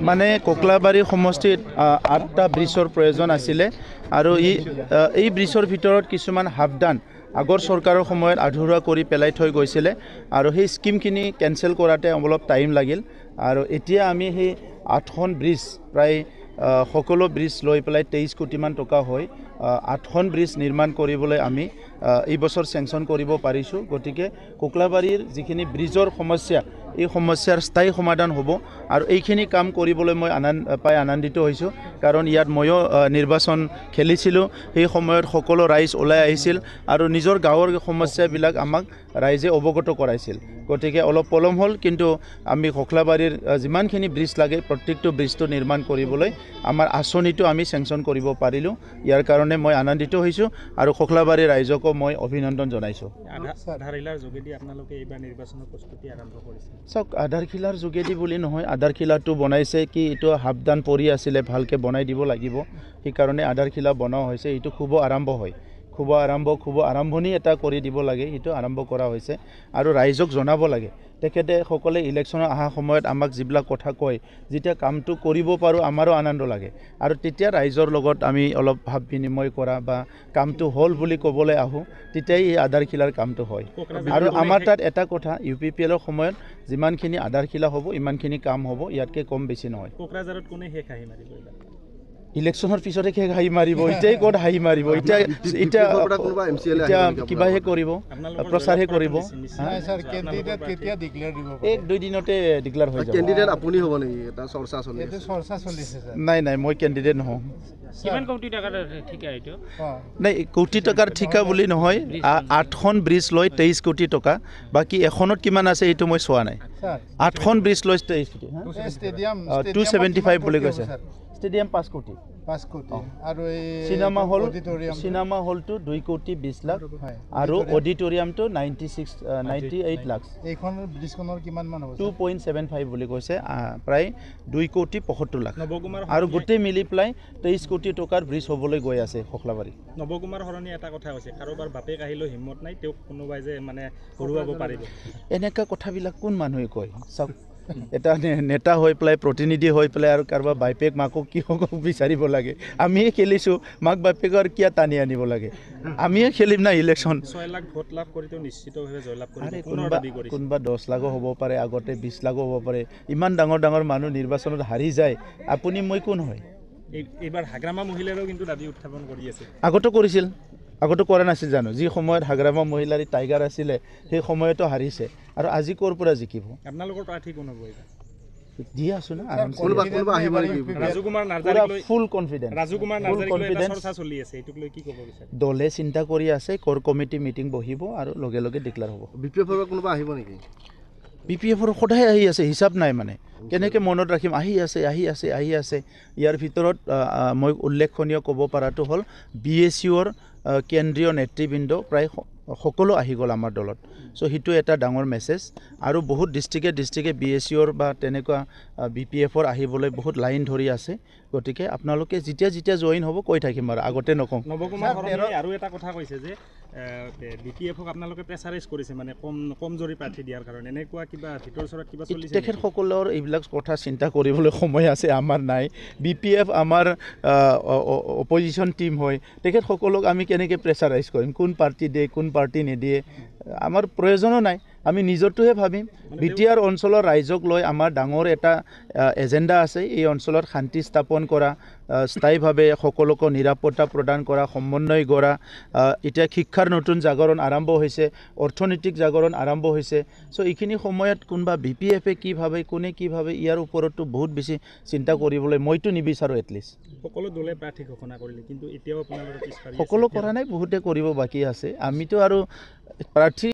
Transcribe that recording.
মানে কোকলাবাৰী সমষ্টিত 8টা ব্ৰিজৰ প্ৰয়োজন আছিলে আৰু এই ব্ৰিজৰ ভিতৰত কিছুমান হাফদান আগৰ চৰকাৰৰ সময়ত আধৰুৱা কৰি পেলাই থৈ গৈছিলে আৰু সেই স্কিমখিনি কেনসেল কৰাতে অলপ টাইম লাগিল আৰু এতিয়া আমি সেই 8খন ব্ৰিজ প্ৰায় সকলো ব্ৰিজ লৈ পেলাই 23 কোটি মান টকা হয় 8খন ব্ৰিজ নিৰ্মাণ কৰিবলৈ আমি এই বছৰ সেংচন কৰিব পাৰিছো গতিকে কোকলাবাৰীৰ যিখিনি ব্ৰিজৰ সমস্যা এই সমস্যাৰ স্থায়ী সমাধান হ'ব আৰু এইখিনি কাম কৰিবলৈ মই আনন্দিত হৈছো কাৰণ ইয়াত ময়ো নিৰ্বাচন খেলিছিলো সেই সময়ত সকলো ৰাইজ ওলাই আহিছিল আৰু নিজৰ গাঁৱৰ সমস্যাবিলাক আমাক ৰাইজে অৱগত কৰাইছিল গতিকে অলপ পলম হ'ল কিন্তু আমি কোকলাবাৰীৰ যিমানখিনি ব্ৰিজ লাগে প্ৰত্যেকটো ব্ৰিজটো নিৰ্মাণ কৰিবলৈ আমাৰ আঁচনিটো আমি সেংচন কৰিব পাৰিলো ইয়াৰ কাৰণে মই আনন্দিত হৈছো আৰু কোকলাবাৰীৰ ৰাইজক মই অভিনন্দন জনাইছো আধাৰশিলাৰ যোগেদি আপোনালোকে এইবাৰ নিৰ্বাচনৰ প্ৰস্তুতি আৰম্ভ কৰিছে সক আধাৰশিলাৰ যোগেদি বুলি নহয় আধাৰশিলাটো বনাইছে কি এটো হাফদান পৰি আছিলে ভালকে বনাই দিব লাগিব সেই কাৰণে আধাৰশিলা বনোৱা হৈছে এটো খুব আৰম্ভ হয় খুব আৰম্ভণি এটা কৰি দিব লাগে এটো আৰম্ভ কৰা হৈছে আৰু ৰাইজক জনাব লাগে তেখেতে সকলে ইলেকশ্যনৰ আহা সময়ত আমাক যিবিলাক কথা কয় যেতিয়া কামটো কৰিব পাৰো আমাৰো আনন্দ লাগে আৰু তেতিয়া ৰাইজৰ লগত আমি অলপ ভাৱ বিনিময় কৰা বা কামটো হল বুলি ক'বলৈ আহো তেতিয়াই এই আধাৰশিলাৰ কামটো হয় আৰু আমাৰ তাত এটা কথা ইউপিপিএলৰ সময়ত যিমানখিনি আধাৰশিলা হ'ব ইমানখিনি কাম হ'ব ইয়াতকে কম বেছি নহয় কোকৰাঝাৰত কোনে শেষ হাঁহি মাৰিব ইলেকশ্যনৰ পিছতে শেষ হাঁহি মাৰিব এটাই ক'ত হাঁহি মাৰিব এতিয়া কিবাহে কৰিব প্ৰচাৰহে কৰিব এক দুই দিনতে ডিক্লেয়াৰ হৈ যাব কেণ্ডিডেট আপুনি হ'ব নেকি এটা চৰ্চা চলিছে নাই মই কেণ্ডিডেট নহওঁ কিমান কোটি টকাৰ ঠিকা এইটো নাই কোটি টকাৰ ঠিকা বুলি নহয় 8খন ব্ৰিজ লৈ 23 কোটি টকা বাকি এখনত কিমান আছে এইটো মই চোৱা নাই 8খন ব্ৰিজ লৈ 23 কোটি ষ্টেডিয়াম 275 বুলি কৈছে ষ্টেডিয়াম 5 কোটি আৰু এই সিনেমা হলটো 2 কোটি 20 লাখ আৰু অডিটৰিয়ামটো 98 লাখ এইখন ব্ৰিজখনৰ কিমান মান হ'ব 2.75 বুলি কৈছে প্ৰায় 2 কোটি 75 লাখ আৰু গোটেই মিলি প্লাই 23 কোটি টকাৰ ব্ৰিজ হ'বলৈ গৈ আছে কোকলাবাৰী নৱকুমাৰ হৰণী এটা কথা হৈছে কাৰোবাৰ বাপেক আহিলেও হিম্মত নাই তেওঁ কোনোবাই যে মানে হৰুৱাব পাৰিব এনেকা কথাবিলাক কোন মানুহে কয় সব এটা নেতা হৈ পেলাই প্ৰতিনিধি হৈ পেলাই আৰু কাৰোবাৰ বাইপেক মাকক কি হ'ব বিচাৰিব লাগে আমিয়ে খেলিছো মাক বাইপেকৰ কিয় টানি আনিব লাগে আমিয়ে খেলিম না ইলেকশ্যন 6 লাখ ভোট লাভ কৰি তেওঁ নিশ্চিতভাৱে জয়লাভ কৰিব কোনবা 10 লাখো হ'ব পাৰে আগতে 20 লাখো হ'ব পাৰে ইমান ডাঙৰ মানুহ নিৰ্বাচনত হাৰি যায় আপুনি মই কোন হয় এইবাৰ হাগ্ৰামা মহিলাৰো কিন্তু দাবী উত্থাপন কৰি আছে আগতো কৰা নাছিল জানো যি সময়ত হাগ্ৰামা মহিলাৰ টাইগাৰ আছিলে সেই সময়তো হাৰিছে আৰু আজি ক'ৰ পৰা জিকিব আপোনালোকৰ প্ৰাৰ্থী কোন হ'ব দি আছো না কোনবা আহিব নেকি ৰাজকুমাৰ নাৰ্জাৰীক লৈ ফুল কনফিডেন্স ৰাজকুমাৰ নাৰ্জাৰীক লৈ চৰ্চা চলি আছে এইটোক লৈ কি ক'ব বিচাৰে দলে চিন্তা কৰি আছে কোৰ কমিটি মিটিং বহিব আৰু লগে লগে ডিক্লেয়াৰ হ'ব বিপিএফৰ কোনবা আহিব নেকি বিপিএফৰ সদায় আহি আছে হিচাপ নাই মানে কেনেকৈ মনত ৰাখিম আহি আছে ইয়াৰ ভিতৰত মই উল্লেখনীয় ক'ব পৰাটো হ'ল বিএছইউৰ কেন্দ্ৰীয় নেতৃবৃন্দ প্ৰায় সকলো আহি গ'ল আমাৰ দলত সো হিটো এটা ডাঙৰ মেছেজ আৰু বহুত ডিস্ট্ৰিক্টে বিএছইউৰ বা তেনেকুৱা বিপিএফৰ আহিবলৈ বহুত লাইন ধৰি আছে গতিকে আপোনালোকে যেতিয়া জয়েন হ'ব কৈ থাকিম আৰু আগতে নকওঁ নৱকুমাৰ হৰণীয়ে আৰু এটা কথা কৈছে যে বিপিএফক আপোনালোকে প্ৰেছাৰাইজ কৰিছে মানে কমজোৰি প্ৰাৰ্থী দিয়াৰ কাৰণে এনেকুৱা কিবা ভিতৰ চৰত কিবা চলিছে তেখেতসকলৰ এইবিলাক কথা চিন্তা কৰিবলৈ সময় আছে আমাৰ নাই বিপিএফ আমাৰ অপজিশ্যন টিম হয় তেখেতসকলক আমি কেনেকৈ প্ৰেছাৰাইজ কৰিম কোন পাৰ্টি দিয়ে কোন পাৰ্টি নিদিয়ে আমাৰ প্ৰয়োজনো নাই আমি নিজৰটোহে ভাবিম বিটিআৰ অঞ্চলৰ ৰাইজক লৈ আমাৰ ডাঙৰ এটা এজেণ্ডা আছে এই অঞ্চলত শান্তি স্থাপন কৰা স্থায়ীভাৱে সকলোকে নিৰাপত্তা প্ৰদান কৰা সমন্বয় কৰা এতিয়া শিক্ষাৰ নতুন জাগৰণ আৰম্ভ হৈছে অৰ্থনৈতিক জাগৰণ আৰম্ভ হৈছে সো এইখিনি সময়ত কোনবা বিপিএফে কি ভাবে কোনে কি ভাবে ইয়াৰ ওপৰতো বহুত বেছি চিন্তা কৰিবলৈ মইতো নিবিচাৰো এটলিষ্ট সকলো দলে প্ৰাৰ্থী ঘোষণা কৰিলে কিন্তু এতিয়াও আপোনালোকে সকলো কৰা নাই বহুতে কৰিব বাকি আছে আমিতো আৰু প্ৰাৰ্থী